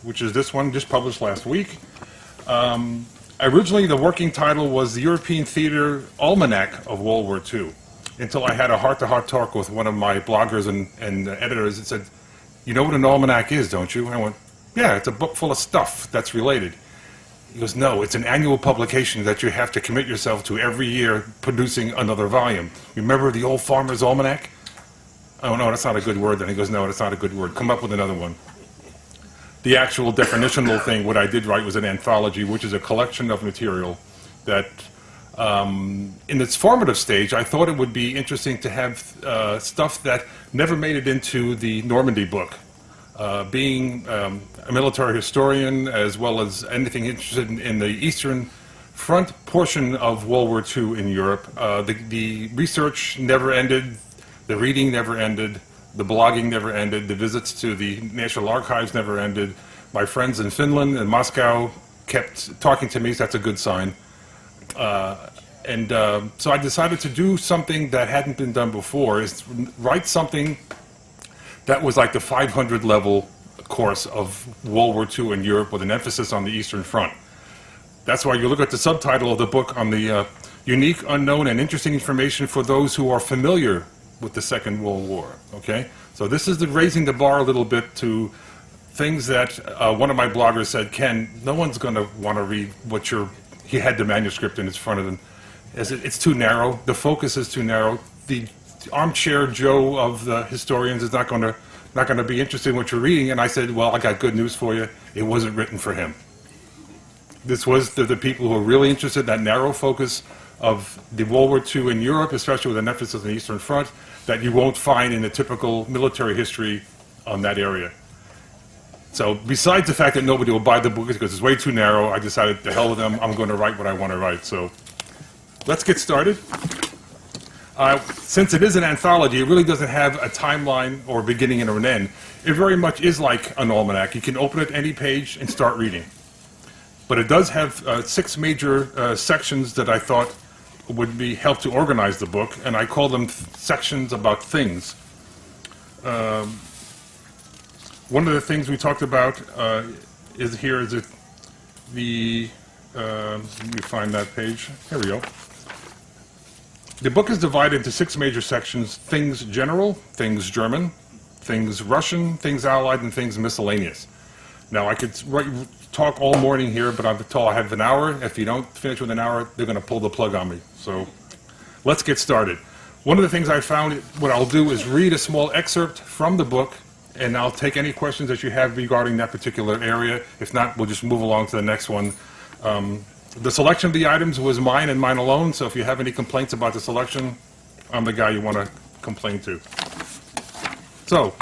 which is this one, just published last week. Originally, the working title was the European Theater Almanac of World War II, until I had a heart-to-heart talk with one of my bloggers and editors that said, "You know what an almanac is, don't you?" And I went, "Yeah, it's a book full of stuff that's related." He goes, "No, it's an annual publication that you have to commit yourself to every year producing another volume. Remember the old Farmer's Almanac?" "Oh, no, that's not a good word." Then he goes, "No, that's not a good word. Come up with another one." The actual definitional thing, what I did write was an anthology, which is a collection of material that, in its formative stage, I thought it would be interesting to have stuff that never made it into the Normandy Book. Being a military historian, as well as anything interested in the Eastern Front portion of World War II in Europe, the research never ended, the reading never ended, the blogging never ended, the visits to the National Archives never ended. My friends in Finland and Moscow kept talking to me, so that's a good sign. So I decided to do something that hadn't been done before, is write something that was like the 500 level course of World War II in Europe with an emphasis on the Eastern Front. That's why you look at the subtitle of the book on the unique, unknown, and interesting information for those who are familiar with the Second World War, okay? So this is raising the bar a little bit to things that one of my bloggers said, "Ken, no one's going to want to read what he had the manuscript in his front of him. It's too narrow, the focus is too narrow, the armchair Joe of the historians is not going to be interested in what you're reading." And I said, "Well, I got good news for you. It wasn't written for him. This was the people who are really interested in that narrow focus of the World War II in Europe, especially with an emphasis on the Eastern Front, that you won't find in the typical military history on that area." So besides the fact that nobody will buy the book because it's way too narrow, I decided, to hell with them, I'm going to write what I want to write. So let's get started. Since it is an anthology, it really doesn't have a timeline or a beginning and an end. It very much is like an almanac. You can open it any page and start reading. But it does have 6 major sections that I thought would help to organize the book, and I call them sections about things. One of the things we talked about is let me find that page. Here we go. The book is divided into 6 major sections: things general, things German, things Russian, things Allied, and things miscellaneous. Now I could talk all morning here, but I'm told I have an hour. If you don't finish with an hour, they're going to pull the plug on me. So let's get started. One of the things I found, what I'll do is read a small excerpt from the book, and I'll take any questions that you have regarding that particular area. If not, we'll just move along to the next one. The selection of the items was mine and mine alone, so if you have any complaints about the selection, I'm the guy you want to complain to. So,